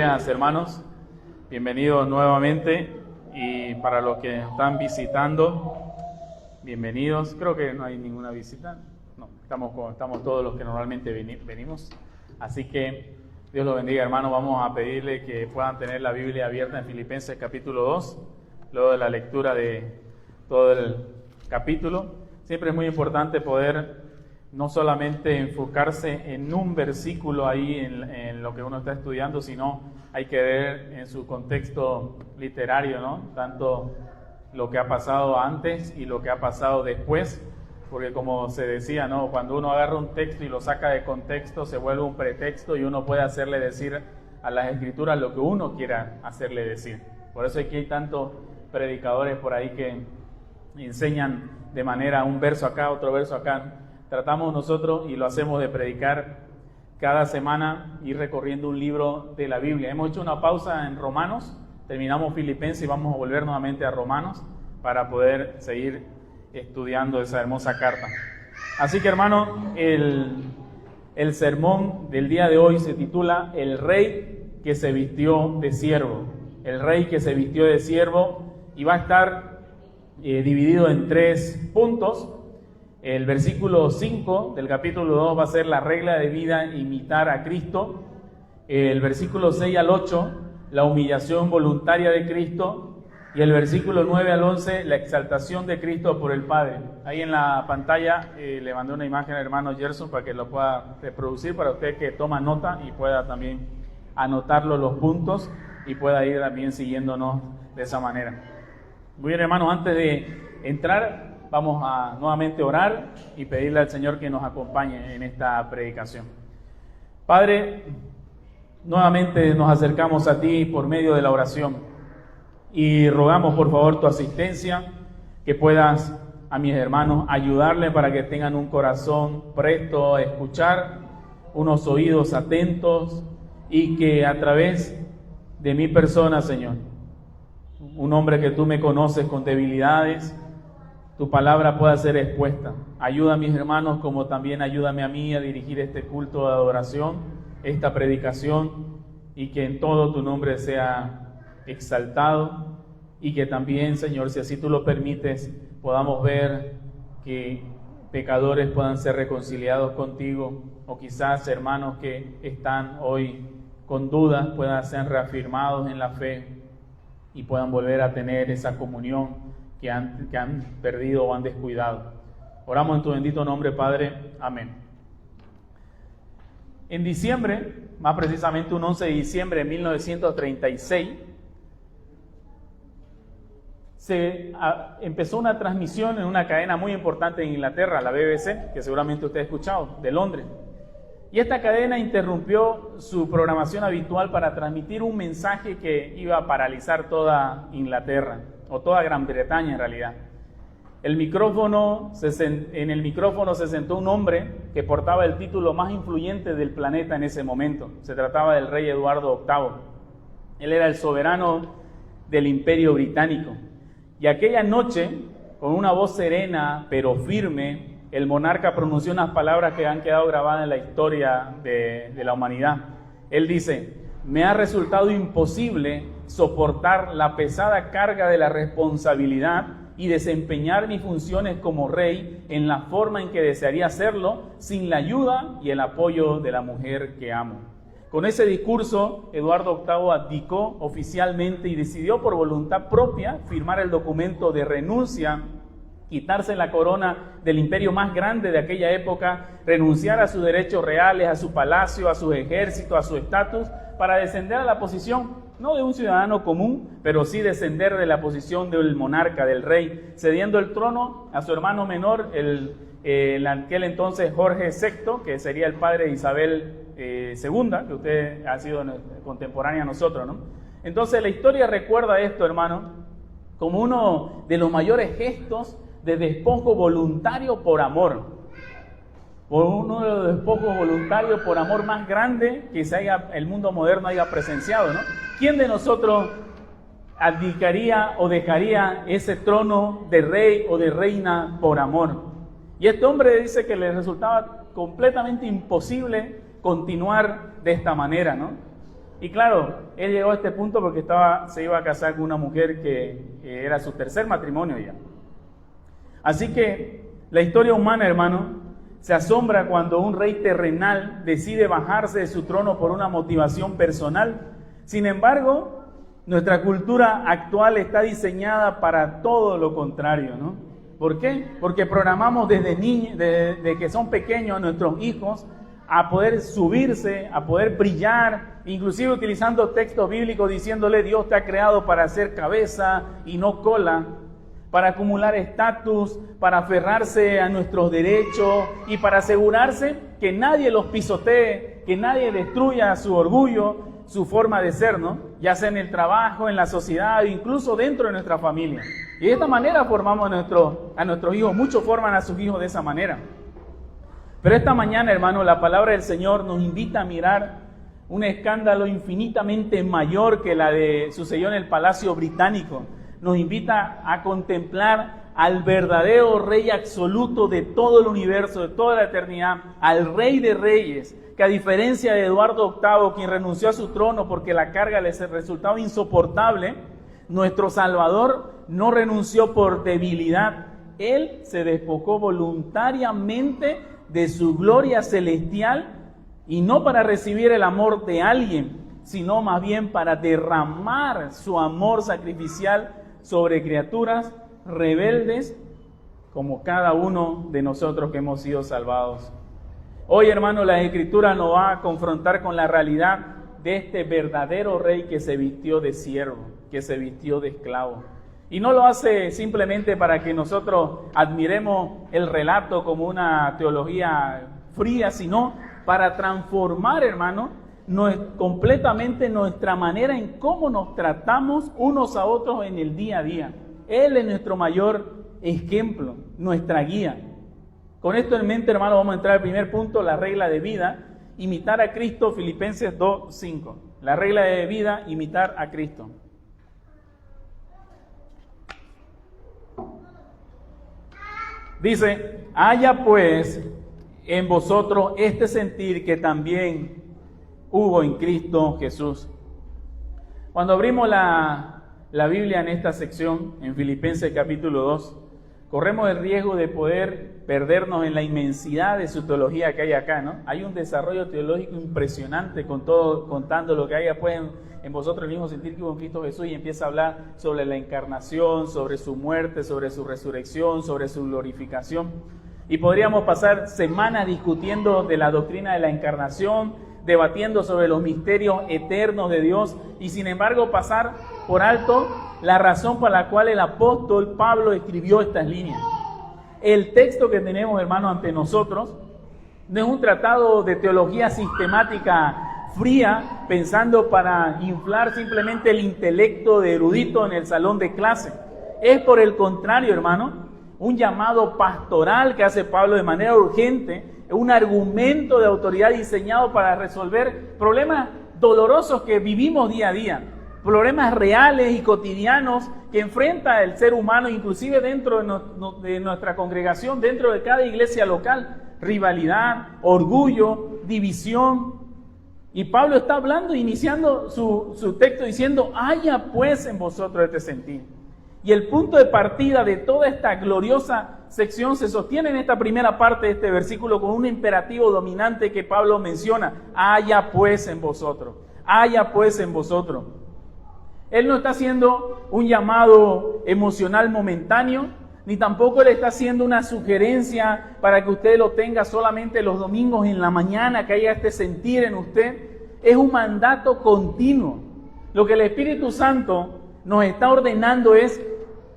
días, hermanos. Bienvenidos nuevamente. Y para los que están visitando, bienvenidos. Creo que no hay ninguna visita. No, estamos todos los que normalmente venimos. Así que Dios los bendiga, hermanos. Vamos a pedirle que puedan tener la Biblia abierta en Filipenses capítulo 2, luego de la lectura de todo el capítulo. Siempre es muy importante poder no solamente enfocarse en un versículo ahí en lo que uno está estudiando, sino hay que ver en su contexto literario, ¿no? Tanto lo que ha pasado antes y lo que ha pasado después, porque como se decía, ¿no? Cuando uno agarra un texto y lo saca de contexto, se vuelve un pretexto y uno puede hacerle decir a las Escrituras lo que uno quiera hacerle decir. Por eso aquí hay tantos predicadores por ahí que enseñan de manera un verso acá, otro verso acá. Tratamos nosotros, y lo hacemos, de predicar cada semana, ir recorriendo un libro de la Biblia. Hemos hecho una pausa en Romanos, terminamos Filipenses y vamos a volver nuevamente a Romanos para poder seguir estudiando esa hermosa carta. Así que, hermano, el sermón del día de hoy se titula El Rey que se vistió de siervo. El Rey que se vistió de siervo, y va a estar dividido en 3 puntos. El versículo 5 del capítulo 2 va a ser la regla de vida, imitar a Cristo. El versículo 6 al 8, la humillación voluntaria de Cristo. Y el versículo 9 al 11, la exaltación de Cristo por el Padre. Ahí en la pantalla le mandé una imagen al hermano Gerson para que lo pueda reproducir, para usted que toma nota y pueda también anotarlo los puntos y pueda ir también siguiéndonos de esa manera. Muy bien, hermanos, antes de entrar, vamos a nuevamente orar y pedirle al Señor que nos acompañe en esta predicación. Padre, nuevamente nos acercamos a ti por medio de la oración y rogamos por favor tu asistencia, que puedas a mis hermanos ayudarle para que tengan un corazón presto a escuchar, unos oídos atentos, y que a través de mi persona, Señor, un hombre que tú me conoces con debilidades, tu palabra pueda ser expuesta. Ayuda a mis hermanos, como también ayúdame a mí a dirigir este culto de adoración, esta predicación, y que en todo tu nombre sea exaltado, y que también, Señor, si así tú lo permites, podamos ver que pecadores puedan ser reconciliados contigo, o quizás hermanos que están hoy con dudas puedan ser reafirmados en la fe y puedan volver a tener esa comunión que han perdido o han descuidado. Oramos en tu bendito nombre, Padre. Amén. En diciembre, más precisamente un 11 de diciembre de 1936, empezó una transmisión en una cadena muy importante en Inglaterra, la BBC, que seguramente usted ha escuchado, de Londres. Y esta cadena interrumpió su programación habitual para transmitir un mensaje que iba a paralizar toda Inglaterra, o toda Gran Bretaña en realidad. En el micrófono se sentó un hombre que portaba el título más influyente del planeta en ese momento. Se trataba del rey Eduardo VIII. Él era el soberano del Imperio Británico. Y aquella noche, con una voz serena pero firme, el monarca pronunció unas palabras que han quedado grabadas en la historia de la humanidad. Él dice: me ha resultado imposible soportar la pesada carga de la responsabilidad y desempeñar mis funciones como rey en la forma en que desearía hacerlo, sin la ayuda y el apoyo de la mujer que amo. Con ese discurso, Eduardo VIII abdicó oficialmente y decidió por voluntad propia firmar el documento de renuncia, quitarse la corona del imperio más grande de aquella época, renunciar a sus derechos reales, a su palacio, a sus ejércitos, a su estatus, para descender a la posición, no de un ciudadano común, pero sí descender de la posición del monarca, del rey, cediendo el trono a su hermano menor, en aquel entonces Jorge VI, que sería el padre de Isabel II, que usted ha sido contemporánea a nosotros, ¿no? Entonces la historia recuerda esto, hermano, como uno de los mayores gestos de despojo voluntario por amor. Por uno de los despojos voluntarios por amor más grande que el mundo moderno haya presenciado, ¿no? ¿Quién de nosotros abdicaría o dejaría ese trono de rey o de reina por amor? Y este hombre dice que le resultaba completamente imposible continuar de esta manera, ¿no? Y claro, él llegó a este punto porque se iba a casar con una mujer que era su tercer matrimonio ya. Así que la historia humana, hermano, se asombra cuando un rey terrenal decide bajarse de su trono por una motivación personal. Sin embargo, nuestra cultura actual está diseñada para todo lo contrario, ¿no? ¿Por qué? Porque programamos desde que son pequeños a nuestros hijos a poder subirse, a poder brillar, inclusive utilizando textos bíblicos diciéndole: Dios te ha creado para ser cabeza y no cola, para acumular estatus, para aferrarse a nuestros derechos y para asegurarse que nadie los pisotee, que nadie destruya su orgullo, su forma de ser, ¿no? Ya sea en el trabajo, en la sociedad, incluso dentro de nuestra familia. Y de esta manera formamos a nuestros hijos. Muchos forman a sus hijos de esa manera. Pero esta mañana, hermano, la palabra del Señor nos invita a mirar un escándalo infinitamente mayor que la de sucedió en el Palacio Británico. Nos invita a contemplar al verdadero Rey absoluto de todo el universo, de toda la eternidad, al Rey de Reyes, que a diferencia de Eduardo VIII, quien renunció a su trono porque la carga les resultaba insoportable, nuestro Salvador no renunció por debilidad. Él se despojó voluntariamente de su gloria celestial, y no para recibir el amor de alguien, sino más bien para derramar su amor sacrificial sobre criaturas rebeldes como cada uno de nosotros que hemos sido salvados. Hoy, hermano, la Escritura nos va a confrontar con la realidad de este verdadero Rey que se vistió de siervo, que se vistió de esclavo. Y no lo hace simplemente para que nosotros admiremos el relato como una teología fría, sino para transformar, hermano, completamente nuestra manera en cómo nos tratamos unos a otros en el día a día. Él es nuestro mayor ejemplo, nuestra guía. Con esto en mente, hermano, vamos a entrar al primer punto, la regla de vida, imitar a Cristo, Filipenses 2:5. La regla de vida, imitar a Cristo. Dice: haya pues en vosotros este sentir que también hubo en Cristo Jesús. Cuando abrimos la Biblia en esta sección, en Filipenses capítulo 2, corremos el riesgo de poder perdernos en la inmensidad de su teología que hay acá, ¿no? Hay un desarrollo teológico impresionante contando lo que hay después en vosotros el mismo sentir que hubo en Cristo Jesús, y empieza a hablar sobre la encarnación, sobre su muerte, sobre su resurrección, sobre su glorificación. Y podríamos pasar semanas discutiendo de la doctrina de la encarnación, debatiendo sobre los misterios eternos de Dios, y sin embargo pasar por alto la razón por la cual el apóstol Pablo escribió estas líneas. El texto que tenemos, hermano, ante nosotros no es un tratado de teología sistemática fría, pensando para inflar simplemente el intelecto de erudito en el salón de clase. Es por el contrario, hermano, un llamado pastoral que hace Pablo de manera urgente, un argumento de autoridad diseñado para resolver problemas dolorosos que vivimos día a día, problemas reales y cotidianos que enfrenta el ser humano, inclusive dentro de nuestra congregación, dentro de cada iglesia local: rivalidad, orgullo, división. Y Pablo está hablando, iniciando su texto diciendo: haya pues en vosotros este sentir. Y el punto de partida de toda esta gloriosa sección se sostiene en esta primera parte de este versículo con un imperativo dominante que Pablo menciona: haya pues en vosotros, haya pues en vosotros. Él no está haciendo un llamado emocional momentáneo, ni tampoco le está haciendo una sugerencia para que usted lo tenga solamente los domingos en la mañana, que haya este sentir en usted. Es un mandato continuo. Lo que el Espíritu Santo nos está ordenando es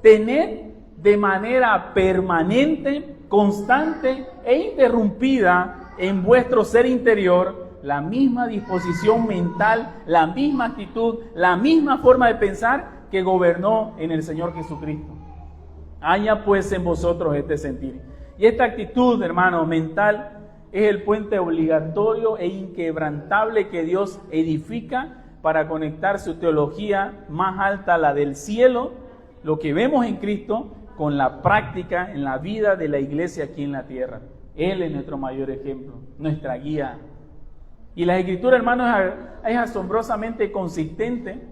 tener de manera permanente, constante e interrumpida en vuestro ser interior la misma disposición mental, la misma actitud, la misma forma de pensar que gobernó en el Señor Jesucristo. Haya pues en vosotros este sentir. Y esta actitud, hermano, mental, es el puente obligatorio e inquebrantable que Dios edifica para conectar su teología más alta, la del cielo, lo que vemos en Cristo, con la práctica en la vida de la iglesia aquí en la tierra. Él es nuestro mayor ejemplo, nuestra guía. Y la Escritura, hermanos, es asombrosamente consistente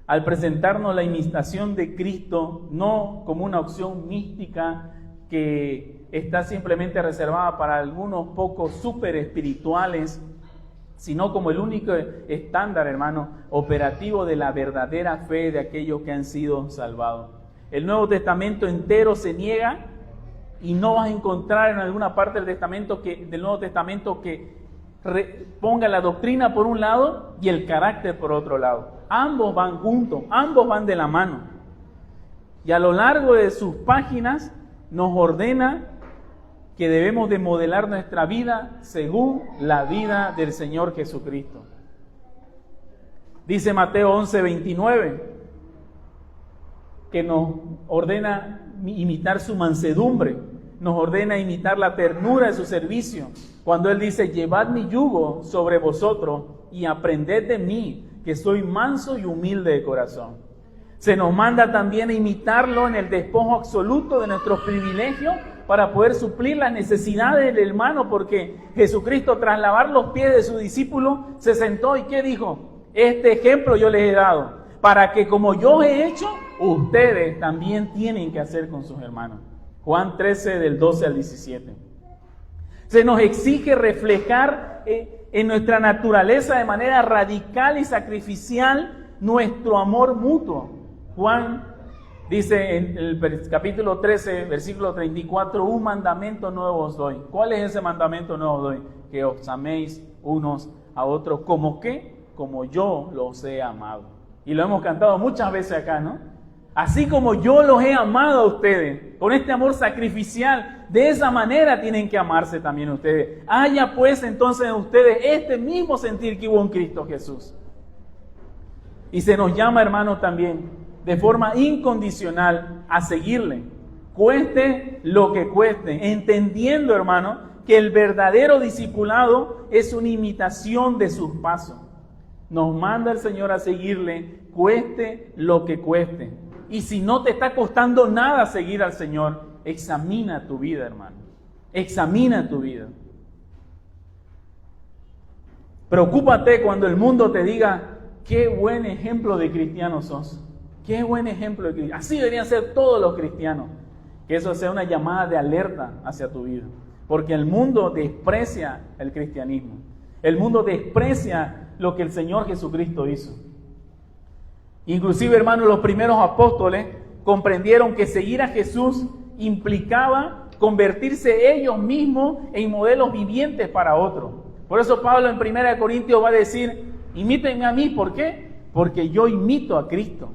al presentarnos la imitación de Cristo, no como una opción mística que está simplemente reservada para algunos pocos súper espirituales, sino como el único estándar, hermano, operativo de la verdadera fe de aquellos que han sido salvados. El Nuevo Testamento entero se niega y no vas a encontrar en alguna parte del Nuevo Testamento que ponga la doctrina por un lado y el carácter por otro lado. Ambos van juntos, ambos van de la mano. Y a lo largo de sus páginas nos ordena que debemos de modelar nuestra vida según la vida del Señor Jesucristo. Dice Mateo 11:29 que nos ordena imitar su mansedumbre, nos ordena imitar la ternura de su servicio. Cuando Él dice, llevad mi yugo sobre vosotros y aprended de mí, que soy manso y humilde de corazón. Se nos manda también a imitarlo en el despojo absoluto de nuestros privilegios para poder suplir las necesidades del hermano, porque Jesucristo, tras lavar los pies de su discípulo, se sentó y ¿qué dijo? Este ejemplo yo les he dado, para que como yo he hecho, ustedes también tienen que hacer con sus hermanos. Juan 13, del 12 al 17. Se nos exige reflejar en nuestra naturaleza de manera radical y sacrificial nuestro amor mutuo. Juan dice en el capítulo 13, versículo 34, un mandamiento nuevo os doy. ¿Cuál es ese mandamiento nuevo os doy? Que os améis unos a otros. ¿Cómo qué? Como yo los he amado. Y lo hemos cantado muchas veces acá, ¿no? Así como yo los he amado a ustedes, con este amor sacrificial, de esa manera tienen que amarse también ustedes. Haya pues entonces en ustedes este mismo sentir que hubo en Cristo Jesús. Y se nos llama, hermanos, también de forma incondicional a seguirle, cueste lo que cueste, entendiendo, hermano, que el verdadero discipulado es una imitación de sus pasos. Nos manda el Señor a seguirle, cueste lo que cueste. Y si no te está costando nada seguir al Señor, examina tu vida, hermano. Examina tu vida. Preocúpate cuando el mundo te diga, qué buen ejemplo de cristiano sos. Qué buen ejemplo de cristiano. Así deberían ser todos los cristianos. Que eso sea una llamada de alerta hacia tu vida. Porque el mundo desprecia el cristianismo. El mundo desprecia lo que el Señor Jesucristo hizo. Inclusive, hermanos, los primeros apóstoles comprendieron que seguir a Jesús implicaba convertirse ellos mismos en modelos vivientes para otros. Por eso Pablo en 1 Corintios va a decir, imítenme a mí, ¿por qué? Porque yo imito a Cristo.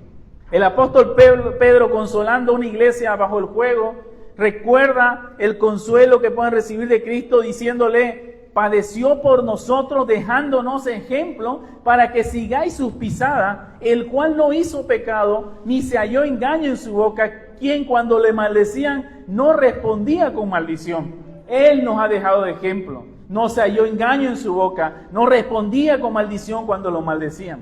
El apóstol Pedro, consolando a una iglesia bajo el fuego, recuerda el consuelo que pueden recibir de Cristo diciéndole, padeció por nosotros dejándonos ejemplo para que sigáis sus pisadas, el cual no hizo pecado, ni se halló engaño en su boca, quien cuando le maldecían no respondía con maldición. Él nos ha dejado de ejemplo, no se halló engaño en su boca, no respondía con maldición cuando lo maldecían.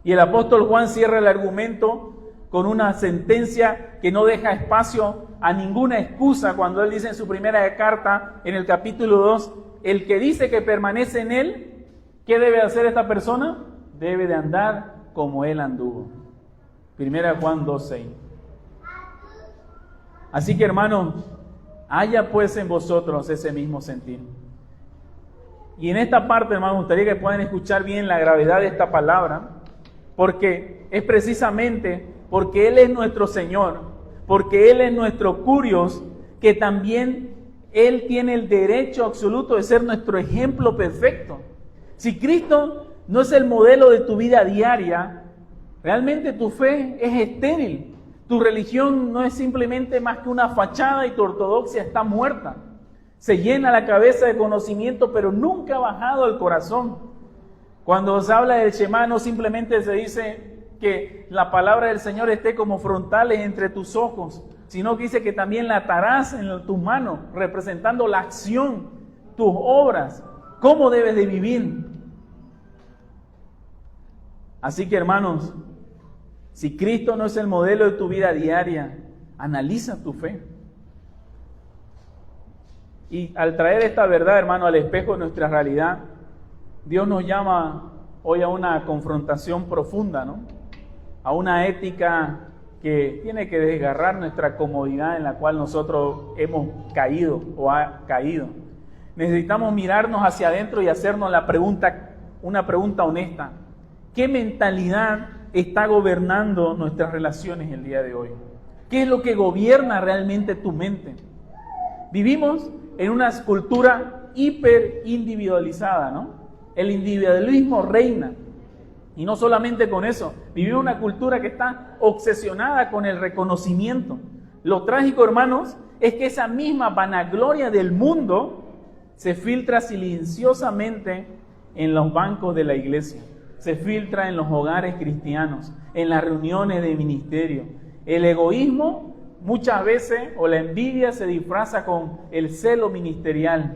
Y el apóstol Juan cierra el argumento con una sentencia que no deja espacio a ninguna excusa cuando él dice en su primera carta, en el capítulo 2, el que dice que permanece en él, ¿qué debe hacer esta persona? Debe de andar como él anduvo. 1 Juan 2:6. Así que, hermanos, haya pues en vosotros ese mismo sentir. Y en esta parte, hermanos, me gustaría que puedan escuchar bien la gravedad de esta palabra, porque es precisamente porque Él es nuestro Señor, porque Él es nuestro Curios, que también Él tiene el derecho absoluto de ser nuestro ejemplo perfecto. Si Cristo no es el modelo de tu vida diaria, realmente tu fe es estéril. Tu religión no es simplemente más que una fachada y tu ortodoxia está muerta. Se llena la cabeza de conocimiento, pero nunca ha bajado al corazón. Cuando se habla del Shema, no simplemente se dice que la palabra del Señor esté como frontales entre tus ojos, sino que dice que también la atarás en tus manos, representando la acción, tus obras, cómo debes de vivir. Así que, hermanos, si Cristo no es el modelo de tu vida diaria, analiza tu fe. Y al traer esta verdad, hermano, al espejo de nuestra realidad, Dios nos llama hoy a una confrontación profunda, ¿no? A una ética que tiene que desgarrar nuestra comodidad en la cual nosotros hemos caído o ha caído. Necesitamos mirarnos hacia adentro y hacernos una pregunta honesta. ¿Qué mentalidad está gobernando nuestras relaciones el día de hoy? ¿Qué es lo que gobierna realmente tu mente? Vivimos en una cultura hiper individualizada, ¿no? El individualismo reina. Y no solamente con eso, vivimos una cultura que está obsesionada con el reconocimiento. Lo trágico, hermanos, es que esa misma vanagloria del mundo se filtra silenciosamente en los bancos de la iglesia, se filtra en los hogares cristianos, en las reuniones de ministerio. El egoísmo muchas veces, o la envidia, se disfraza con el celo ministerial,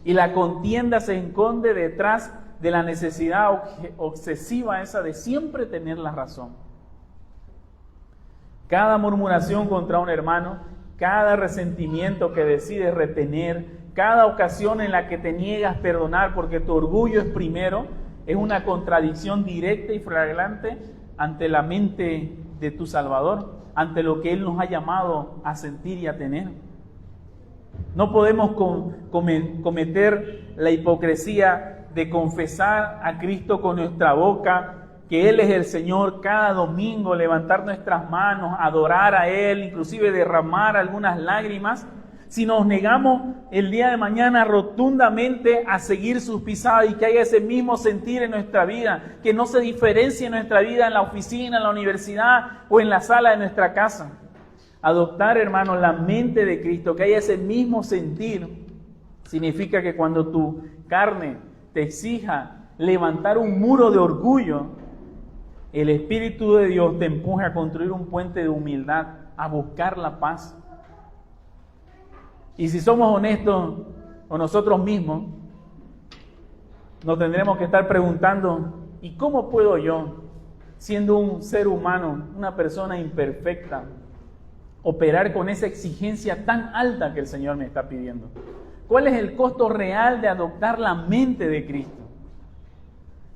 y la contienda se esconde detrás de la necesidad obsesiva esa de siempre tener la razón. Cada murmuración contra un hermano, cada resentimiento que decides retener, cada ocasión en la que te niegas a perdonar porque tu orgullo es primero, es una contradicción directa y flagrante ante la mente de tu Salvador, ante lo que Él nos ha llamado a sentir y a tener. No podemos cometer la hipocresía de confesar a Cristo con nuestra boca, que Él es el Señor cada domingo, levantar nuestras manos, adorar a Él, inclusive derramar algunas lágrimas, si nos negamos el día de mañana rotundamente a seguir sus pisadas y que haya ese mismo sentir en nuestra vida, que no se diferencie en nuestra vida en la oficina, en la universidad o en la sala de nuestra casa. Adoptar, hermanos, la mente de Cristo, que haya ese mismo sentir, significa que cuando tu carne te exija levantar un muro de orgullo, el Espíritu de Dios te empuja a construir un puente de humildad, a buscar la paz. Y si somos honestos con nosotros mismos, nos tendremos que estar preguntando, ¿y cómo puedo yo, siendo un ser humano, una persona imperfecta, operar con esa exigencia tan alta que el Señor me está pidiendo? ¿Cuál es el costo real de adoptar la mente de Cristo?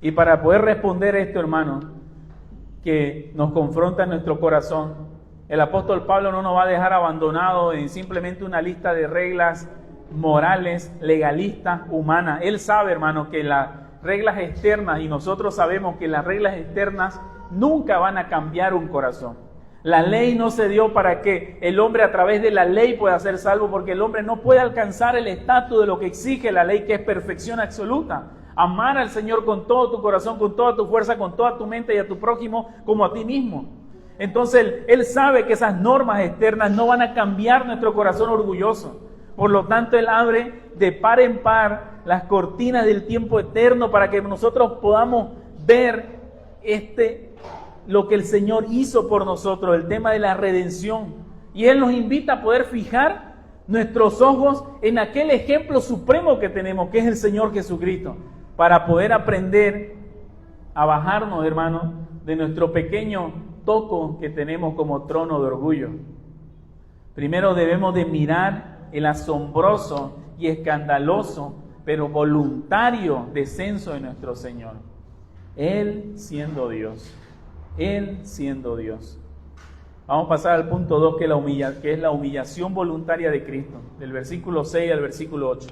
Y para poder responder esto, hermanos, que nos confronta en nuestro corazón, el apóstol Pablo no nos va a dejar abandonados en simplemente una lista de reglas morales, legalistas, humanas. Él sabe, hermano, que las reglas externas, y nosotros sabemos que las reglas externas nunca van a cambiar un corazón. La ley no se dio para que el hombre a través de la ley pueda ser salvo, porque el hombre no puede alcanzar el estatus de lo que exige la ley, que es perfección absoluta. Amar al Señor con todo tu corazón, con toda tu fuerza, con toda tu mente, y a tu prójimo como a ti mismo. Entonces, Él sabe que esas normas externas no van a cambiar nuestro corazón orgulloso. Por lo tanto, Él abre de par en par las cortinas del tiempo eterno para que nosotros podamos ver lo que el Señor hizo por nosotros, el tema de la redención. Y Él nos invita a poder fijar nuestros ojos en aquel ejemplo supremo que tenemos, que es el Señor Jesucristo, para poder aprender a bajarnos, hermanos, de nuestro pequeño toco que tenemos como trono de orgullo. Primero debemos de mirar el asombroso y escandaloso, pero voluntario descenso de nuestro Señor. Él siendo Dios. Él siendo Dios. Vamos a pasar al punto 2, que es la humillación voluntaria de Cristo, del versículo 6 al versículo 8.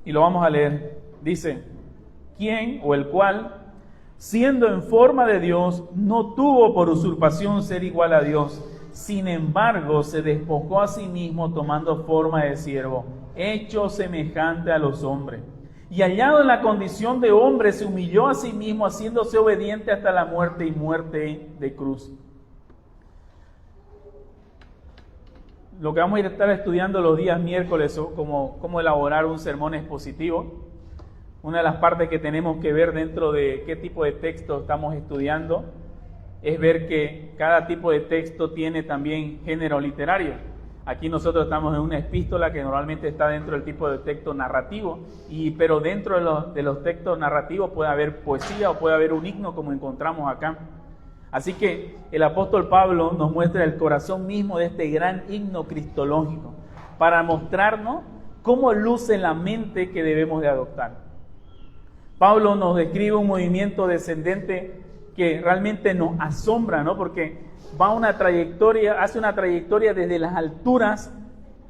Y lo vamos a leer. Dice, ¿quién o el cual, siendo en forma de Dios, no tuvo por usurpación ser igual a Dios? Sin embargo, se despojó a sí mismo tomando forma de siervo, hecho semejante a los hombres. Y hallado en la condición de hombre, se humilló a sí mismo, haciéndose obediente hasta la muerte y muerte de cruz. Lo que vamos a estar estudiando los días miércoles, cómo elaborar un sermón expositivo. Una de las partes que tenemos que ver dentro de qué tipo de texto estamos estudiando es ver que cada tipo de texto tiene también género literario. Aquí nosotros estamos en una epístola que normalmente está dentro del tipo de texto narrativo, pero dentro de los textos narrativos puede haber poesía o puede haber un himno, como encontramos acá. Así que el apóstol Pablo nos muestra el corazón mismo de este gran himno cristológico para mostrarnos cómo luce la mente que debemos de adoptar. Pablo nos describe un movimiento descendente que realmente nos asombra, ¿no? Porque hace una trayectoria desde las alturas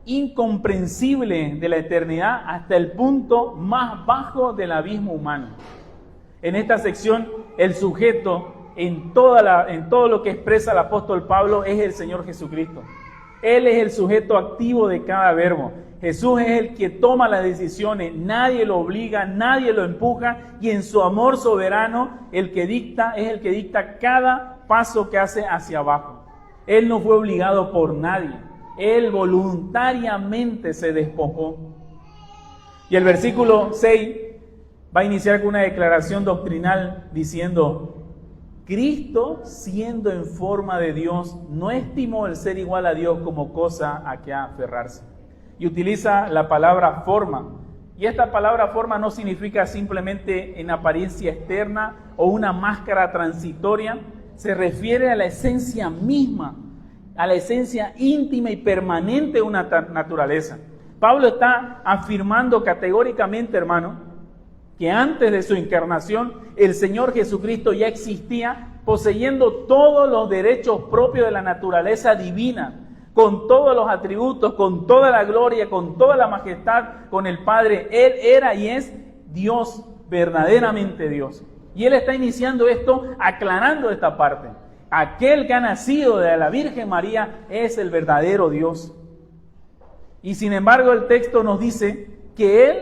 incomprensibles de la eternidad hasta el punto más bajo del abismo humano. En esta sección, el sujeto en todo lo que expresa el apóstol Pablo es el Señor Jesucristo. Él es el sujeto activo de cada verbo. Jesús es el que toma las decisiones, nadie lo obliga, nadie lo empuja, y en su amor soberano es el que dicta cada paso que hace hacia abajo. Él no fue obligado por nadie, Él voluntariamente se despojó. Y el versículo 6 va a iniciar con una declaración doctrinal diciendo: Cristo, siendo en forma de Dios, no estimó el ser igual a Dios como cosa a que aferrarse. Y utiliza la palabra forma. Y esta palabra forma no significa simplemente en apariencia externa o una máscara transitoria. Se refiere a la esencia misma, a la esencia íntima y permanente de una naturaleza. Pablo está afirmando categóricamente, hermano, que antes de su encarnación, el Señor Jesucristo ya existía, poseyendo todos los derechos propios de la naturaleza divina, con todos los atributos, con toda la gloria, con toda la majestad, con el Padre. Él era y es Dios, verdaderamente Dios. Y Él está iniciando esto, aclarando esta parte. Aquel que ha nacido de la Virgen María es el verdadero Dios. Y sin embargo, el texto nos dice que Él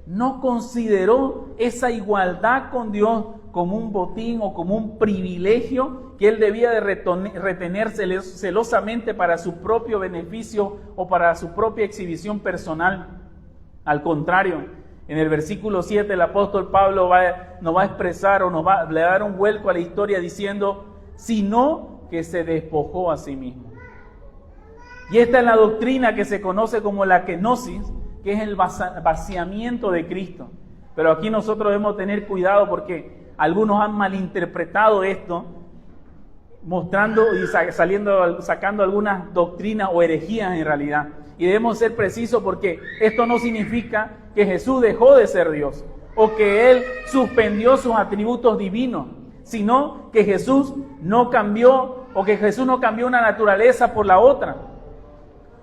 no consideró esa igualdad con Dios como un botín o como un privilegio que Él debía de retener celosamente para su propio beneficio o para su propia exhibición personal. Al contrario, en el versículo 7 el apóstol Pablo nos va a expresar o le va a dar un vuelco a la historia diciendo: sino que se despojó a sí mismo. Y esta es la doctrina que se conoce como la kenosis, que es el vaciamiento de Cristo. Pero aquí nosotros debemos tener cuidado porque algunos han malinterpretado esto, mostrando y sacando algunas doctrinas o herejías en realidad. Y debemos ser precisos porque esto no significa que Jesús dejó de ser Dios o que Él suspendió sus atributos divinos, sino que Jesús no cambió una naturaleza por la otra.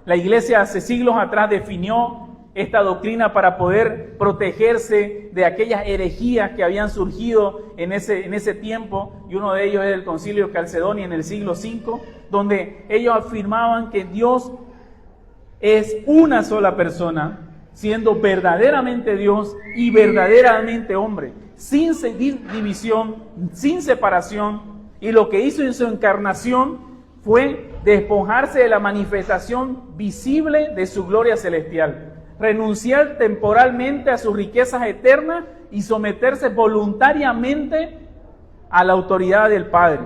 La iglesia hace siglos atrás definió esta doctrina para poder protegerse de aquellas herejías que habían surgido en ese tiempo, y uno de ellos es el Concilio de Calcedonia en el siglo V, donde ellos afirmaban que Dios es una sola persona, siendo verdaderamente Dios y verdaderamente hombre, sin división, sin separación, y lo que hizo en su encarnación fue despojarse de la manifestación visible de su gloria celestial, renunciar temporalmente a sus riquezas eternas y someterse voluntariamente a la autoridad del Padre.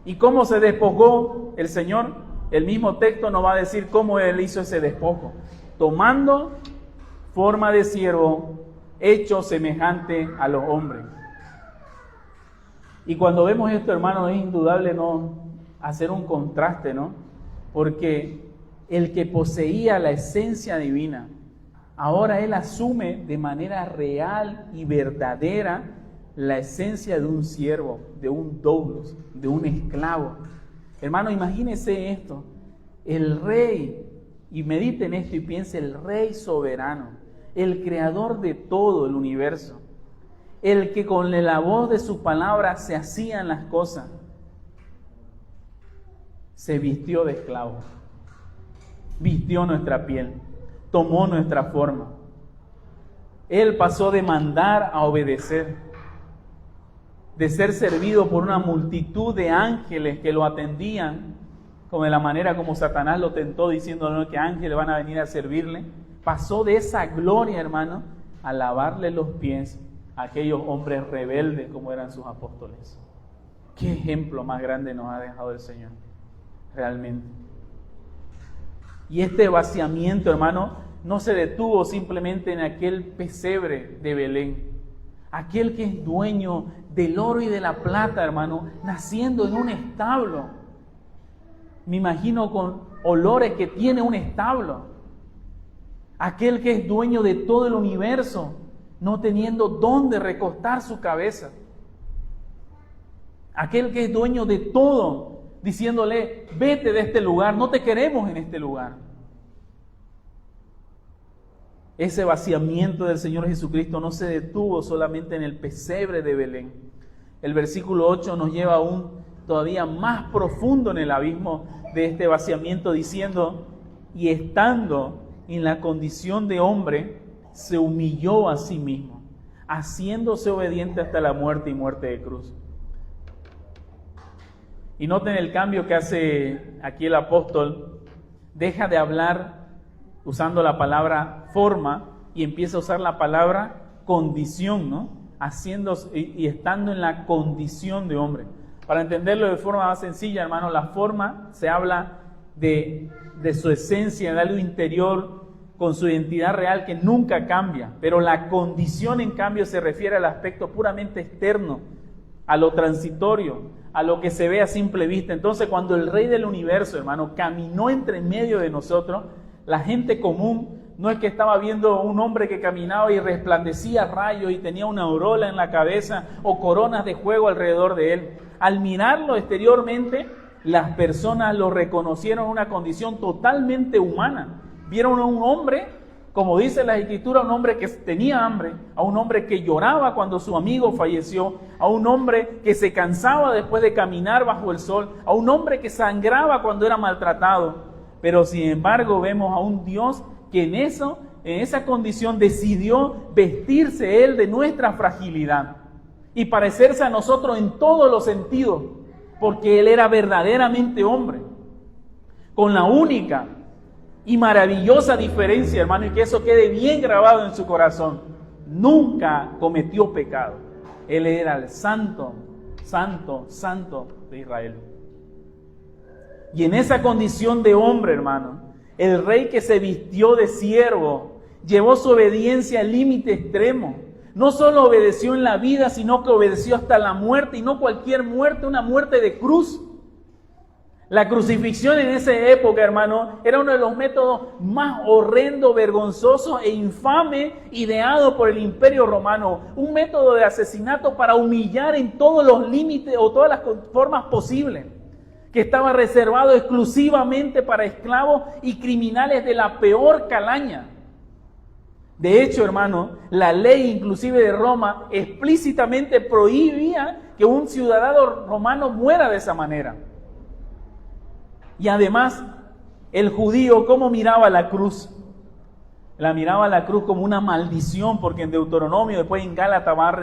¿Y cómo se despojó el Señor? El mismo texto nos va a decir cómo Él hizo ese despojo: tomando forma de siervo, hecho semejante a los hombres. Y cuando vemos esto, hermanos, es indudable no hacer un contraste, ¿no? Porque el que poseía la esencia divina, ahora Él asume de manera real y verdadera la esencia de un siervo, de un doulos, de un esclavo. Hermano, imagínese esto: el rey, y mediten esto y piensen, el rey soberano, el creador de todo el universo, el que con la voz de su palabra se hacían las cosas, se vistió de esclavo, vistió nuestra piel, tomó nuestra forma. Él pasó de mandar a obedecer, de ser servido por una multitud de ángeles que lo atendían, como de la manera como Satanás lo tentó diciéndole que ángeles van a venir a servirle. Pasó de esa gloria, hermano, a lavarle los pies a aquellos hombres rebeldes como eran sus apóstoles. Qué ejemplo más grande nos ha dejado el Señor, realmente. Y este vaciamiento, hermano, no se detuvo simplemente en aquel pesebre de Belén. Aquel que es dueño del oro y de la plata, hermano, naciendo en un establo. Me imagino con olores que tiene un establo. Aquel que es dueño de todo el universo, no teniendo dónde recostar su cabeza. Aquel que es dueño de todo, diciéndole, vete de este lugar, no te queremos en este lugar. Ese vaciamiento del Señor Jesucristo no se detuvo solamente en el pesebre de Belén. El versículo 8 nos lleva aún todavía más profundo en el abismo de este vaciamiento, diciendo, y estando en la condición de hombre, se humilló a sí mismo, haciéndose obediente hasta la muerte y muerte de cruz. Y noten el cambio que hace aquí el apóstol. Deja de hablar usando la palabra forma y empieza a usar la palabra condición, ¿no? Haciendo y estando en la condición de hombre. Para entenderlo de forma más sencilla, hermano, la forma se habla de su esencia, de algo interior con su identidad real que nunca cambia, pero la condición, en cambio, se refiere al aspecto puramente externo, a lo transitorio, a lo que se ve a simple vista. Entonces, cuando el Rey del universo, hermano, caminó entre medio de nosotros, la gente común no es que estaba viendo un hombre que caminaba y resplandecía rayos y tenía una aureola en la cabeza o coronas de fuego alrededor de él. Al mirarlo exteriormente, las personas lo reconocieron en una condición totalmente humana. Vieron a un hombre, como dice la Escritura, un hombre que tenía hambre, a un hombre que lloraba cuando su amigo falleció, a un hombre que se cansaba después de caminar bajo el sol, a un hombre que sangraba cuando era maltratado. Pero sin embargo vemos a un Dios que en esa condición decidió vestirse Él de nuestra fragilidad y parecerse a nosotros en todos los sentidos, porque Él era verdaderamente hombre, con la única y maravillosa diferencia, hermano, y que eso quede bien grabado en su corazón: nunca cometió pecado. Él era el santo, santo, santo de Israel. Y en esa condición de hombre, hermano, el rey que se vistió de siervo llevó su obediencia al límite extremo. No solo obedeció en la vida, sino que obedeció hasta la muerte, y no cualquier muerte, una muerte de cruz. La crucifixión en esa época, hermano, era uno de los métodos más horrendos, vergonzosos e infame ideado por el Imperio Romano. Un método de asesinato para humillar en todos los límites o todas las formas posibles, que estaba reservado exclusivamente para esclavos y criminales de la peor calaña. De hecho, hermano, la ley inclusive de Roma explícitamente prohibía que un ciudadano romano muera de esa manera. Y además, el judío, ¿cómo miraba la cruz? La miraba la cruz como una maldición, porque en Deuteronomio, después en Gálatas va a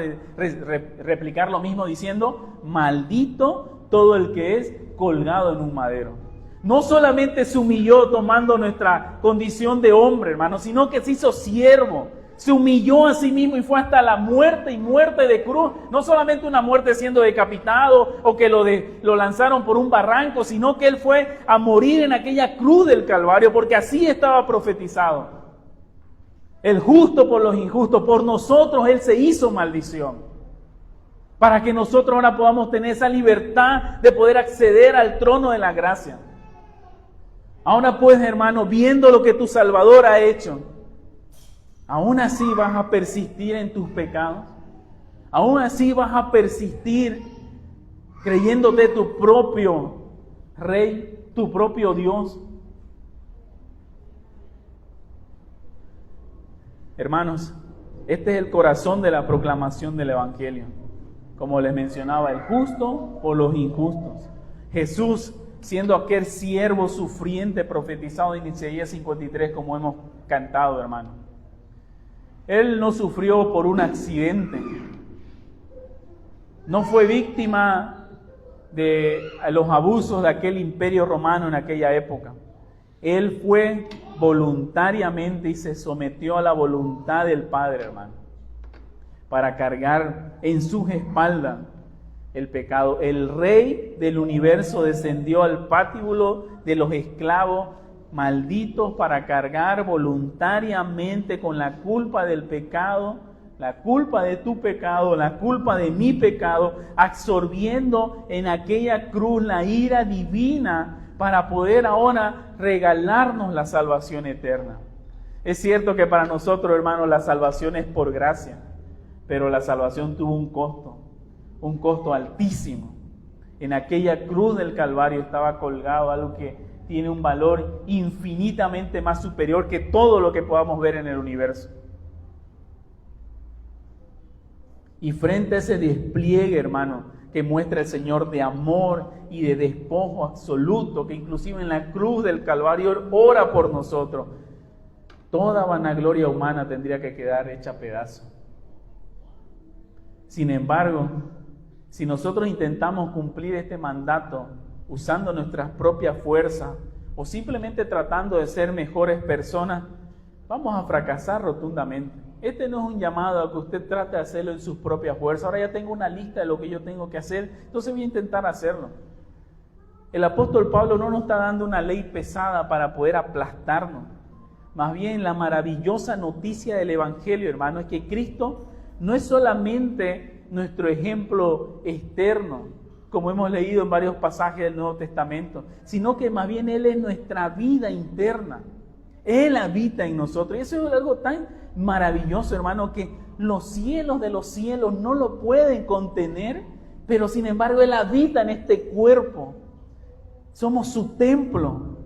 replicar lo mismo diciendo: maldito todo el que es colgado en un madero. No solamente se humilló tomando nuestra condición de hombre, hermano, sino que se hizo siervo. Se humilló a sí mismo y fue hasta la muerte y muerte de cruz. No solamente una muerte siendo decapitado o que lo lanzaron por un barranco, sino que Él fue a morir en aquella cruz del Calvario, porque así estaba profetizado. El justo por los injustos, por nosotros Él se hizo maldición, para que nosotros ahora podamos tener esa libertad de poder acceder al trono de la gracia. Ahora pues, hermano, viendo lo que tu Salvador ha hecho, ¿aún así vas a persistir en tus pecados? ¿Aún así vas a persistir creyéndote tu propio Rey, tu propio Dios? Hermanos, este es el corazón de la proclamación del Evangelio. Como les mencionaba, el justo por los injustos. Jesús, siendo aquel siervo sufriente profetizado en Isaías 53, como hemos cantado, hermano. Él no sufrió por un accidente. No fue víctima de los abusos de aquel imperio romano en aquella época. Él fue voluntariamente y se sometió a la voluntad del Padre, hermano, para cargar en sus espaldas el pecado. El Rey del universo descendió al patíbulo de los esclavos malditos para cargar voluntariamente con la culpa del pecado la culpa de tu pecado, la culpa de mi pecado, absorbiendo en aquella cruz la ira divina para poder ahora regalarnos la salvación eterna. Es cierto que para nosotros, hermanos, la salvación es por gracia, pero la salvación tuvo un costo altísimo. En aquella cruz del Calvario estaba colgado algo que tiene un valor infinitamente más superior que todo lo que podamos ver en el universo. Y frente a ese despliegue, hermano, que muestra el Señor de amor y de despojo absoluto, que inclusive en la cruz del Calvario ora por nosotros, toda vanagloria humana tendría que quedar hecha a pedazos. Sin embargo, si nosotros intentamos cumplir este mandato usando nuestras propias fuerzas o simplemente tratando de ser mejores personas, vamos a fracasar rotundamente. Este no es un llamado a que usted trate de hacerlo en sus propias fuerzas. Ahora ya tengo una lista de lo que yo tengo que hacer, entonces voy a intentar hacerlo. El apóstol Pablo no nos está dando una ley pesada para poder aplastarnos. Más bien, la maravillosa noticia del Evangelio, hermano, es que Cristo no es solamente nuestro ejemplo externo, como hemos leído en varios pasajes del Nuevo Testamento, sino que más bien Él es nuestra vida interna. Él habita en nosotros. Y eso es algo tan maravilloso, hermano, que los cielos de los cielos no lo pueden contener, pero sin embargo Él habita en este cuerpo. Somos su templo.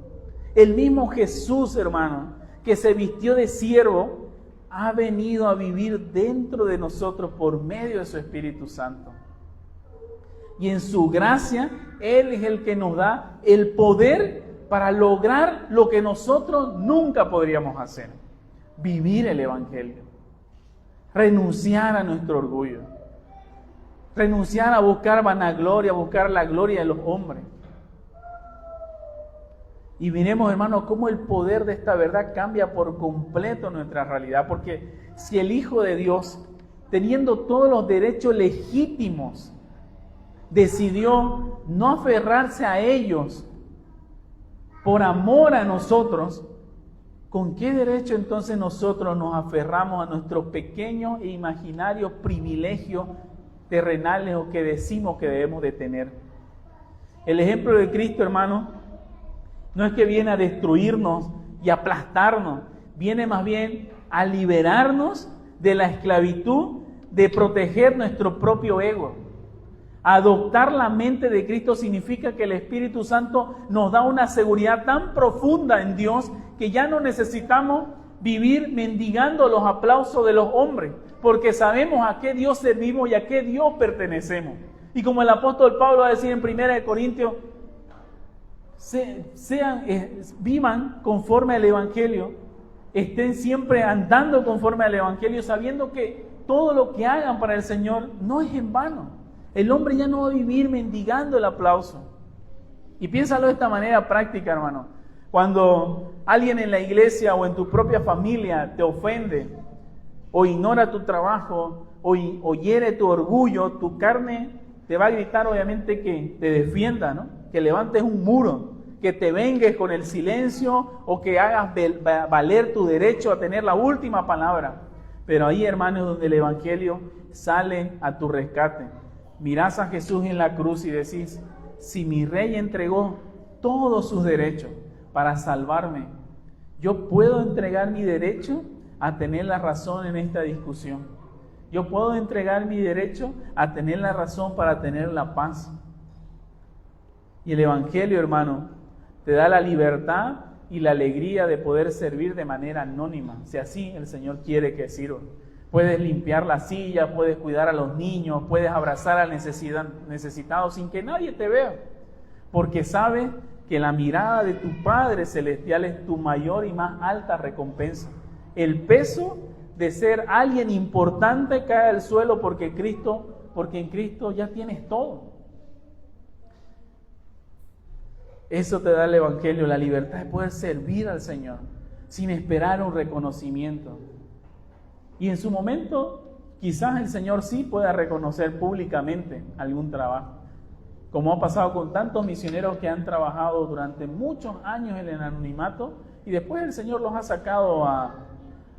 El mismo Jesús, hermano, que se vistió de siervo, ha venido a vivir dentro de nosotros por medio de su Espíritu Santo. Y en su gracia, Él es el que nos da el poder para lograr lo que nosotros nunca podríamos hacer. Vivir el Evangelio. Renunciar a nuestro orgullo. Renunciar a buscar vanagloria, a buscar la gloria de los hombres. Y miremos, hermanos, cómo el poder de esta verdad cambia por completo nuestra realidad. Porque si el Hijo de Dios, teniendo todos los derechos legítimos, decidió no aferrarse a ellos por amor a nosotros, ¿con qué derecho entonces nosotros nos aferramos a nuestros pequeños e imaginarios privilegios terrenales o que decimos que debemos de tener? El ejemplo de Cristo, hermano, no es que viene a destruirnos y aplastarnos, viene más bien a liberarnos de la esclavitud de proteger nuestro propio ego. Adoptar la mente de Cristo significa que el Espíritu Santo nos da una seguridad tan profunda en Dios que ya no necesitamos vivir mendigando los aplausos de los hombres, porque sabemos a qué Dios servimos y a qué Dios pertenecemos. Y como el apóstol Pablo va a decir en 1 Corintios, vivan conforme al Evangelio, estén siempre andando conforme al Evangelio, sabiendo que todo lo que hagan para el Señor no es en vano. El hombre ya no va a vivir mendigando el aplauso. Y piénsalo de esta manera práctica, hermano. Cuando alguien en la iglesia o en tu propia familia te ofende, o ignora tu trabajo, o hiere tu orgullo, tu carne te va a gritar obviamente que te defienda, ¿no? Que levantes un muro, que te vengues con el silencio o que hagas valer tu derecho a tener la última palabra. Pero ahí, hermanos, donde el Evangelio sale a tu rescate. Mirás a Jesús en la cruz y decís, si mi Rey entregó todos sus derechos para salvarme, yo puedo entregar mi derecho a tener la razón en esta discusión. Yo puedo entregar mi derecho a tener la razón para tener la paz. Y el Evangelio, hermano, te da la libertad y la alegría de poder servir de manera anónima, si así el Señor quiere que sirva. Puedes limpiar la silla, puedes cuidar a los niños, puedes abrazar al necesitado sin que nadie te vea, porque sabes que la mirada de tu Padre Celestial es tu mayor y más alta recompensa. El peso de ser alguien importante cae al suelo porque en Cristo ya tienes todo. Eso te da el Evangelio, la libertad de poder servir al Señor sin esperar un reconocimiento. Y en su momento, quizás el Señor sí pueda reconocer públicamente algún trabajo, como ha pasado con tantos misioneros que han trabajado durante muchos años en el anonimato y después el Señor los ha sacado a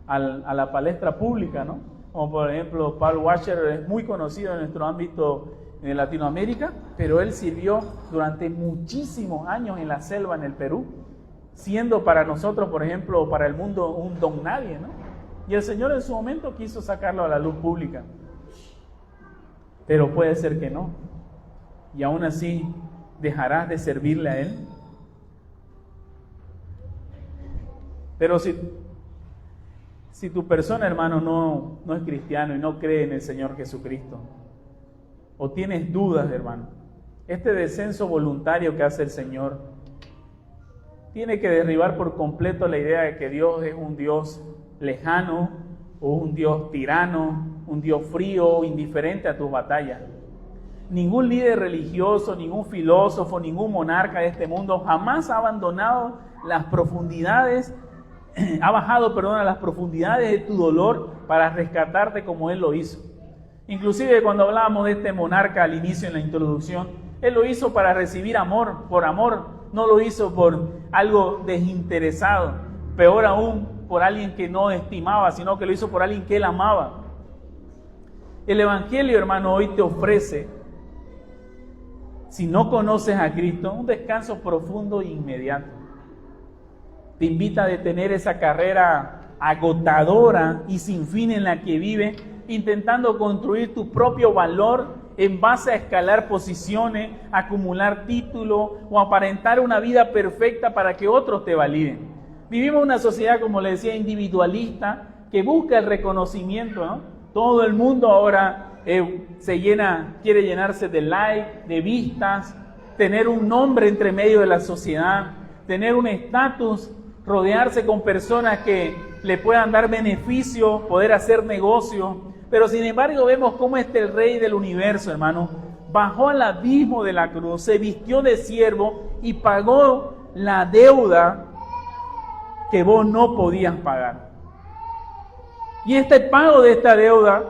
la palestra pública, ¿no? como por ejemplo Paul Washer, es muy conocido en nuestro ámbito en Latinoamérica, pero él sirvió durante muchísimos años en la selva en el Perú, siendo para nosotros, por ejemplo, para el mundo un don nadie, ¿no? Y el Señor en su momento quiso sacarlo a la luz pública, pero puede ser que no, y aún así dejarás de servirle a Él. Pero si tu persona, hermano, no es cristiano y no cree en el Señor Jesucristo, o tienes dudas, hermano, este descenso voluntario que hace el Señor tiene que derribar por completo la idea de que Dios es un Dios lejano, o un Dios tirano, un Dios frío, indiferente a tus batallas. Ningún líder religioso, ningún filósofo, ningún monarca de este mundo jamás ha abandonado las profundidades, ha bajado, a las profundidades de tu dolor para rescatarte como Él lo hizo. Inclusive cuando hablábamos de este monarca al inicio en la introducción, Él lo hizo para recibir amor, por amor, no lo hizo por algo desinteresado, peor aún por alguien que no estimaba, sino que lo hizo por alguien que Él amaba. El Evangelio, hermano, hoy te ofrece, si no conoces a Cristo, un descanso profundo e inmediato. Te invita a detener esa carrera agotadora y sin fin en la que vive, intentando construir tu propio valor en base a escalar posiciones, acumular títulos o aparentar una vida perfecta para que otros te validen. Vivimos una sociedad, como le decía, individualista, que busca el reconocimiento, ¿no? Todo el mundo ahora quiere llenarse de likes, de vistas, tener un nombre entre medio de la sociedad, tener un estatus, rodearse con personas que le puedan dar beneficio, poder hacer negocio. Pero sin embargo vemos cómo el Rey del universo, hermano, bajó al abismo de la cruz, se vistió de siervo y pagó la deuda que vos no podías pagar. Y este pago de esta deuda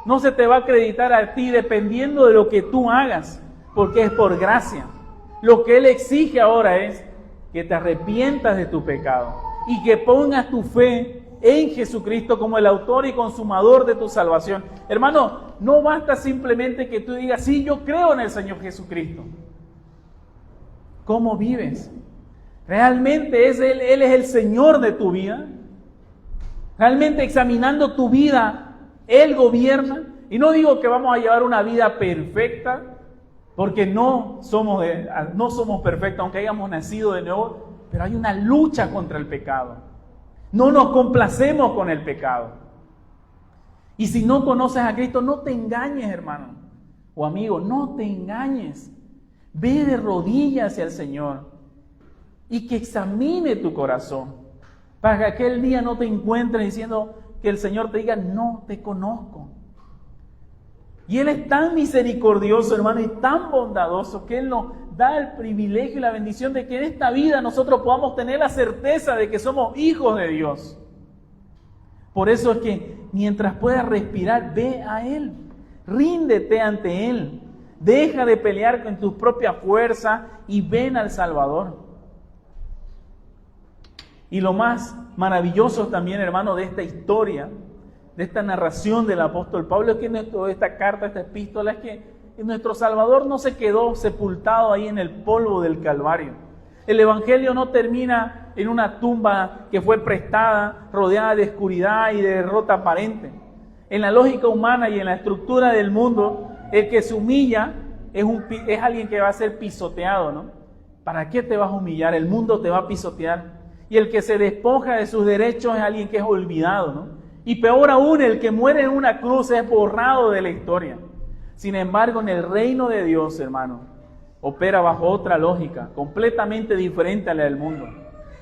no se te va a acreditar a ti dependiendo de lo que tú hagas, porque es por gracia. Lo que Él exige ahora es que te arrepientas de tu pecado y que pongas tu fe en Jesucristo como el autor y consumador de tu salvación. Hermano, no basta simplemente que tú digas, sí, yo creo en el Señor Jesucristo. ¿Cómo vives? ¿Realmente Él es el Señor de tu vida? ¿Realmente examinando tu vida, Él gobierna? Y no digo que vamos a llevar una vida perfecta, porque no somos perfectos, aunque hayamos nacido de nuevo, pero hay una lucha contra el pecado. No nos complacemos con el pecado. Y si no conoces a Cristo, no te engañes, hermano o amigo, no te engañes. Ve de rodillas hacia el Señor y que examine tu corazón, para que aquel día no te encuentres diciendo que el Señor te diga, no te conozco. Y Él es tan misericordioso, hermano, y tan bondadoso, que Él nos da el privilegio y la bendición de que en esta vida nosotros podamos tener la certeza de que somos hijos de Dios. Por eso es que mientras puedas respirar, ve a Él, ríndete ante Él, deja de pelear con tu propia fuerza y ven al Salvador. Y lo más maravilloso también, hermano, de esta historia, de esta narración del apóstol Pablo, es que esta carta, esta epístola, es que nuestro Salvador no se quedó sepultado ahí en el polvo del Calvario. El Evangelio no termina en una tumba que fue prestada, rodeada de oscuridad y de derrota aparente. En la lógica humana y en la estructura del mundo, el que se humilla es alguien que va a ser pisoteado, ¿no? ¿Para qué te vas a humillar? El mundo te va a pisotear. Y el que se despoja de sus derechos es alguien que es olvidado, ¿no? Y peor aún, el que muere en una cruz es borrado de la historia. Sin embargo, en el reino de Dios, hermano, opera bajo otra lógica, completamente diferente a la del mundo.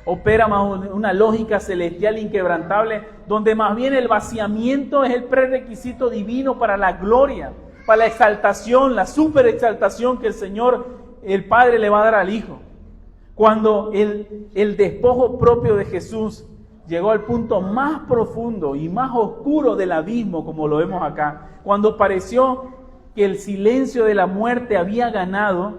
Opera bajo una lógica celestial inquebrantable, donde más bien el vaciamiento es el prerequisito divino para la gloria, para la exaltación, la superexaltación que el Señor, el Padre, le va a dar al Hijo. Cuando el despojo propio de Jesús llegó al punto más profundo y más oscuro del abismo, como lo vemos acá, cuando pareció que el silencio de la muerte había ganado,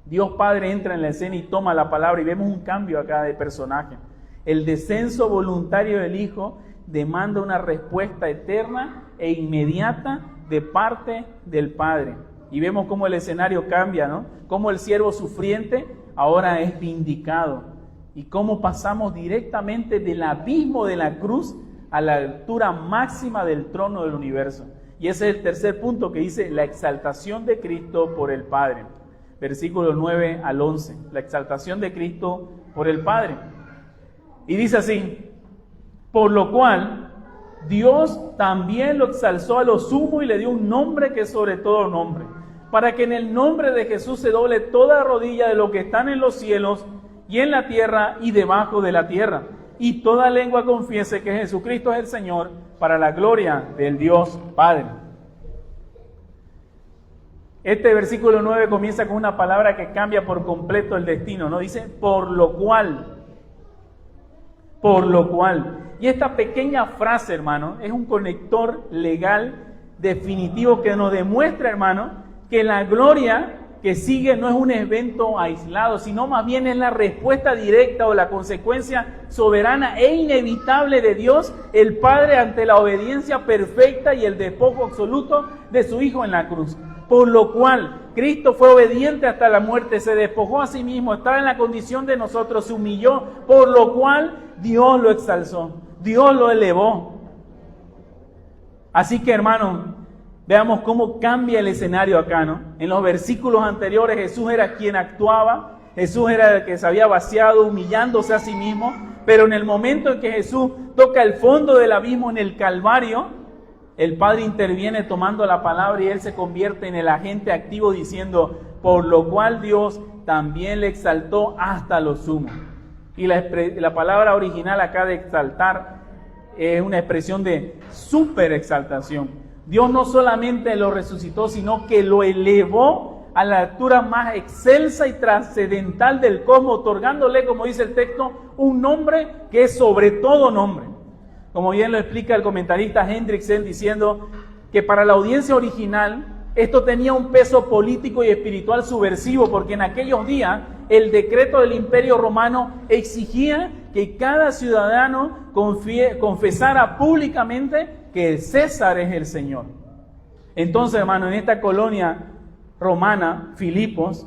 Dios Padre entra en la escena y toma la palabra, y vemos un cambio acá de personaje. El descenso voluntario del Hijo demanda una respuesta eterna e inmediata de parte del Padre. Y vemos cómo el escenario cambia, ¿no? Cómo el siervo sufriente ahora es vindicado. Y cómo pasamos directamente del abismo de la cruz a la altura máxima del trono del universo. Y ese es el tercer punto que dice la exaltación de Cristo por el Padre. Versículos 9 al 11. La exaltación de Cristo por el Padre. Y dice así: por lo cual Dios también lo exalzó a lo sumo y le dio un nombre que es sobre todo nombre, para que en el nombre de Jesús se doble toda rodilla de los que están en los cielos y en la tierra y debajo de la tierra, y toda lengua confiese que Jesucristo es el Señor, para la gloria del Dios Padre. Este versículo 9 comienza con una palabra que cambia por completo el destino, ¿no? Dice, por lo cual. Por lo cual. Y esta pequeña frase, hermano, es un conector legal definitivo que nos demuestra, hermano, que la gloria que sigue no es un evento aislado, sino más bien es la respuesta directa o la consecuencia soberana e inevitable de Dios, el Padre, ante la obediencia perfecta y el despojo absoluto de su Hijo en la cruz. Por lo cual, Cristo fue obediente hasta la muerte, se despojó a sí mismo, estaba en la condición de nosotros, se humilló, por lo cual Dios lo exalzó, Dios lo elevó. Así que, hermano, veamos cómo cambia el escenario acá, ¿no? En los versículos anteriores Jesús era quien actuaba, Jesús era el que se había vaciado, humillándose a sí mismo, pero en el momento en que Jesús toca el fondo del abismo en el Calvario, el Padre interviene tomando la palabra y Él se convierte en el agente activo diciendo, por lo cual Dios también le exaltó hasta lo sumo. Y la palabra original acá de exaltar es una expresión de super exaltación. Dios no solamente lo resucitó, sino que lo elevó a la altura más excelsa y trascendental del cosmos, otorgándole, como dice el texto, un nombre que es sobre todo nombre. Como bien lo explica el comentarista Hendriksen, diciendo que para la audiencia original esto tenía un peso político y espiritual subversivo, porque en aquellos días el decreto del Imperio Romano exigía que cada ciudadano confesara públicamente que César es el Señor. Entonces, hermano, en esta colonia romana, Filipos,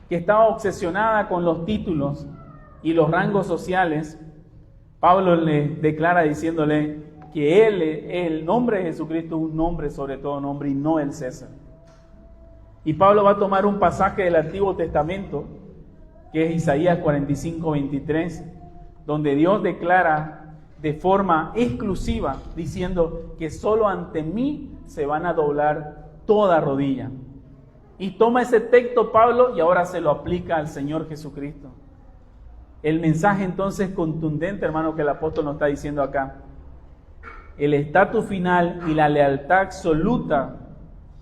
que estaba obsesionada con los títulos y los rangos sociales, Pablo le declara diciéndole que el nombre de Jesucristo es un nombre sobre todo nombre y no el César. Y Pablo va a tomar un pasaje del Antiguo Testamento, que es Isaías 45:23, donde Dios declara de forma exclusiva, diciendo que solo ante mí se van a doblar toda rodilla. Y toma ese texto Pablo y ahora se lo aplica al Señor Jesucristo. El mensaje entonces contundente, hermano, que el apóstol nos está diciendo acá. El estatus final y la lealtad absoluta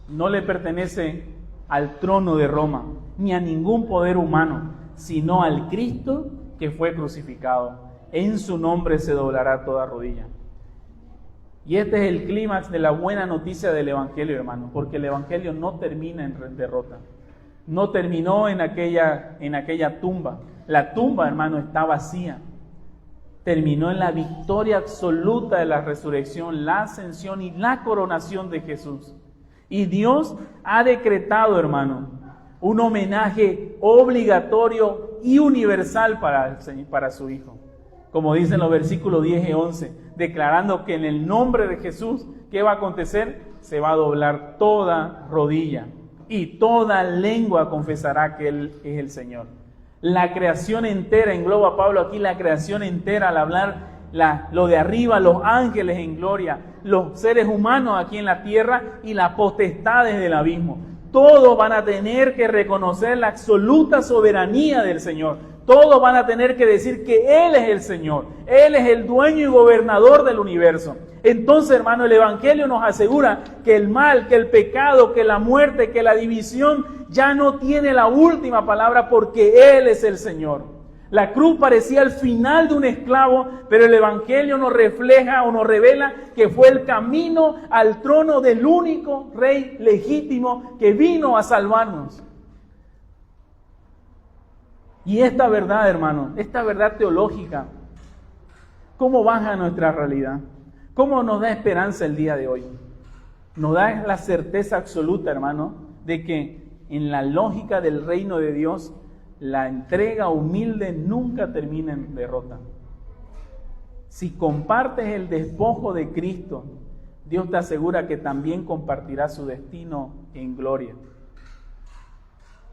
no le pertenece al trono de Roma, ni a ningún poder humano, sino al Cristo que fue crucificado. En su nombre se doblará toda rodilla. Y este es el clímax de la buena noticia del Evangelio, hermano, porque el Evangelio no termina en derrota. No terminó en aquella tumba. La tumba, hermano, está vacía. Terminó en la victoria absoluta de la resurrección, la ascensión y la coronación de Jesús. Y Dios ha decretado, hermano, un homenaje obligatorio y universal para su Hijo. Como dicen los versículos 10 y 11, declarando que en el nombre de Jesús, ¿qué va a acontecer? Se va a doblar toda rodilla y toda lengua confesará que Él es el Señor. La creación entera, engloba Pablo aquí la creación entera al hablar lo de arriba, los ángeles en gloria, los seres humanos aquí en la tierra y las potestades del abismo. Todos van a tener que reconocer la absoluta soberanía del Señor. Todos van a tener que decir que Él es el Señor. Él es el dueño y gobernador del universo. Entonces, hermano, el Evangelio nos asegura que el mal, que el pecado, que la muerte, que la división ya no tiene la última palabra porque Él es el Señor. La cruz parecía el final de un esclavo, pero el Evangelio nos refleja o nos revela que fue el camino al trono del único Rey legítimo que vino a salvarnos. Y esta verdad, hermano, esta verdad teológica, ¿cómo baja a nuestra realidad? ¿Cómo nos da esperanza el día de hoy? Nos da la certeza absoluta, hermano, de que en la lógica del reino de Dios, la entrega humilde nunca termina en derrota. Si compartes el despojo de Cristo, Dios te asegura que también compartirá su destino en gloria.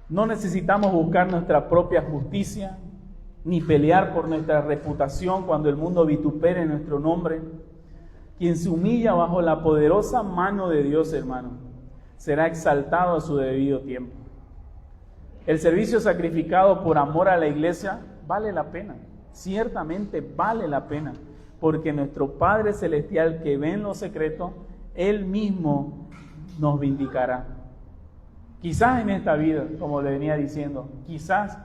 No necesitamos buscar nuestra propia justicia, ni pelear por nuestra reputación cuando el mundo vitupere nuestro nombre. Quien se humilla bajo la poderosa mano de Dios, hermano, será exaltado a su debido tiempo. El servicio sacrificado por amor a la iglesia vale la pena, ciertamente vale la pena, porque nuestro Padre Celestial que ve en lo secreto, Él mismo nos vindicará. Quizás en esta vida, como le venía diciendo, quizás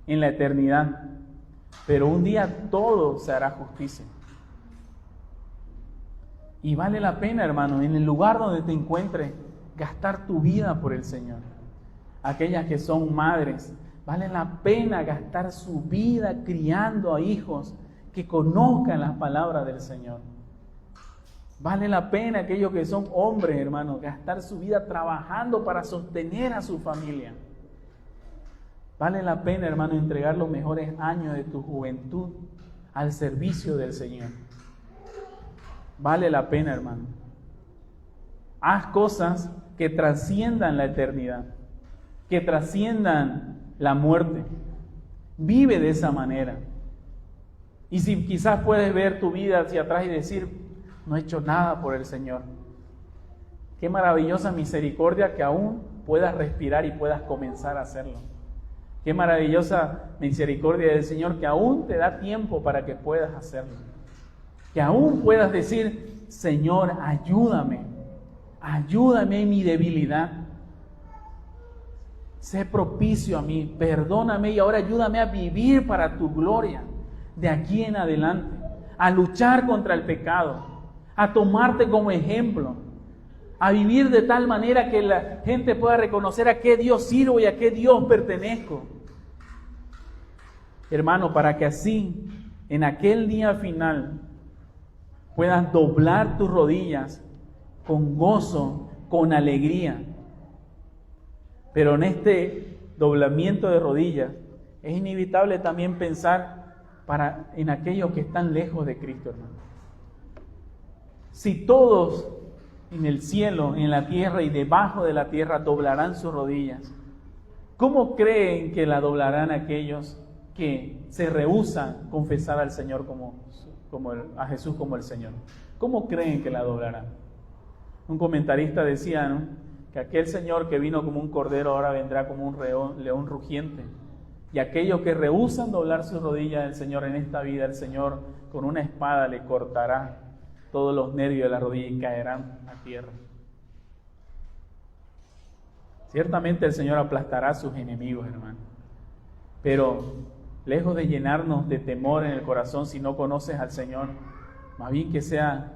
en la eternidad, pero un día todo se hará justicia. Y vale la pena, hermano, en el lugar donde te encuentres, gastar tu vida por el Señor. Aquellas que son madres, vale la pena gastar su vida criando a hijos que conozcan las palabras del Señor. Vale la pena aquellos que son hombres, hermano, gastar su vida trabajando para sostener a su familia. Vale la pena, hermano, entregar los mejores años de tu juventud al servicio del Señor. Vale la pena, hermano. Haz cosas que trasciendan la eternidad, que trasciendan la muerte. Vive de esa manera. Y si quizás puedes ver tu vida hacia atrás y decir, no he hecho nada por el Señor. Qué maravillosa misericordia que aún puedas respirar y puedas comenzar a hacerlo. Qué maravillosa misericordia del Señor que aún te da tiempo para que puedas hacerlo. Que aún puedas decir, Señor, ayúdame en mi debilidad. Sé propicio a mí, perdóname y ahora ayúdame a vivir para tu gloria de aquí en adelante, a luchar contra el pecado, a tomarte como ejemplo, a vivir de tal manera que la gente pueda reconocer a qué Dios sirvo y a qué Dios pertenezco. Hermano, para que así, en aquel día final, puedas doblar tus rodillas con gozo, con alegría. Pero en este doblamiento de rodillas, es inevitable también pensar en aquellos que están lejos de Cristo, hermano. Si todos en el cielo, en la tierra y debajo de la tierra doblarán sus rodillas, ¿cómo creen que la doblarán aquellos que se rehúsan confesar al Señor a Jesús como el Señor? ¿Cómo creen que la doblarán? Un comentarista decía, ¿no?, que aquel Señor que vino como un cordero ahora vendrá como un león rugiente. Y aquellos que rehúsan doblar sus rodillas al Señor en esta vida, el Señor con una espada le cortará todos los nervios de la rodilla y caerán a tierra. Ciertamente el Señor aplastará a sus enemigos, hermano. Pero lejos de llenarnos de temor en el corazón si no conoces al Señor, más bien que sea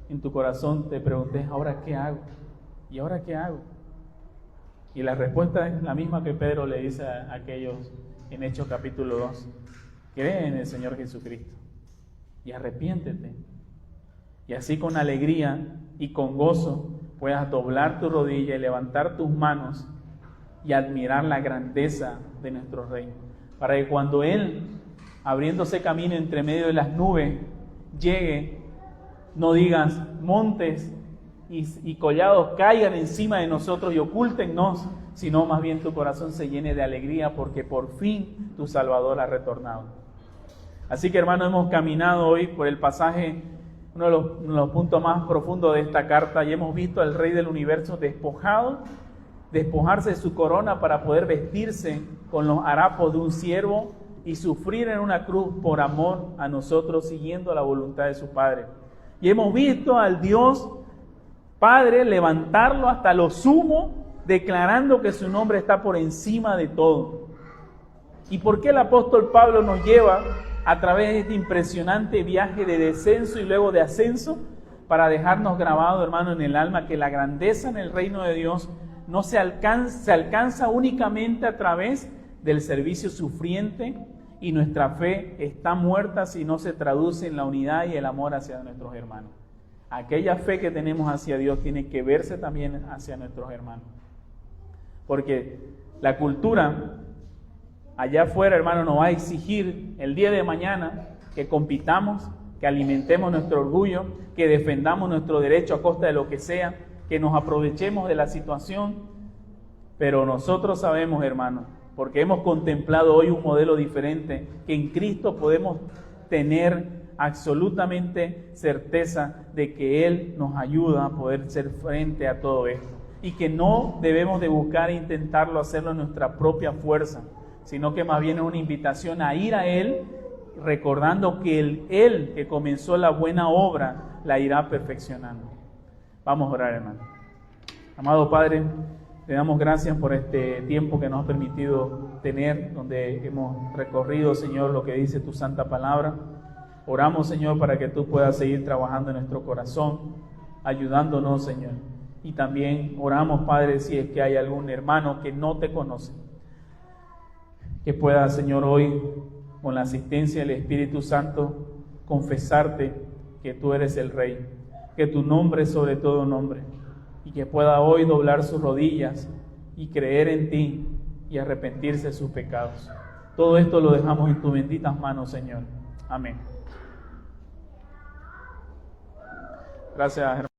en tu corazón te preguntes, ¿ahora qué hago? ¿Y ahora qué hago? Y la respuesta es la misma que Pedro le dice a aquellos en Hechos capítulo 2. Cree en el Señor Jesucristo y arrepiéntete. Y así con alegría y con gozo puedas doblar tu rodilla y levantar tus manos y admirar la grandeza de nuestro Rey. Para que cuando Él, abriéndose camino entre medio de las nubes, llegue, no digas montes y collados caigan encima de nosotros y ocúltennos, sino más bien tu corazón se llene de alegría porque por fin tu Salvador ha retornado. Así que, hermano, hemos caminado hoy por el pasaje, uno de los puntos más profundos de esta carta, y hemos visto al Rey del Universo despojarse de su corona para poder vestirse con los harapos de un siervo y sufrir en una cruz por amor a nosotros, siguiendo la voluntad de su Padre. Y hemos visto al Dios Padre levantarlo hasta lo sumo, declarando que su nombre está por encima de todo. ¿Y por qué el apóstol Pablo nos lleva a través de este impresionante viaje de descenso y luego de ascenso? Para dejarnos grabado, hermano, en el alma que la grandeza en el reino de Dios no se alcanza únicamente a través del servicio sufriente, y nuestra fe está muerta si no se traduce en la unidad y el amor hacia nuestros hermanos. aquella fe que tenemos hacia Dios tiene que verse también hacia nuestros hermanos. Porque la cultura allá afuera, hermano, nos va a exigir el día de mañana que compitamos, que alimentemos nuestro orgullo, que defendamos nuestro derecho a costa de lo que sea, que nos aprovechemos de la situación. Pero nosotros sabemos, hermano, porque hemos contemplado hoy un modelo diferente, que en Cristo podemos tener absolutamente certeza de que Él nos ayuda a poder hacer frente a todo esto. Y que no debemos de buscar e intentarlo hacerlo en nuestra propia fuerza, sino que más bien es una invitación a ir a Él, recordando que Él que comenzó la buena obra, la irá perfeccionando. Vamos a orar, hermano. Amado Padre, te damos gracias por este tiempo que nos has permitido tener, donde hemos recorrido, Señor, lo que dice tu santa palabra. Oramos, Señor, para que tú puedas seguir trabajando en nuestro corazón, ayudándonos, Señor. Y también oramos, Padre, si es que hay algún hermano que no te conoce, que pueda, Señor, hoy, con la asistencia del Espíritu Santo, confesarte que tú eres el Rey, que tu nombre es sobre todo nombre, y que pueda hoy doblar sus rodillas y creer en ti y arrepentirse de sus pecados. Todo esto lo dejamos en tus benditas manos, Señor. Amén. Gracias, hermano.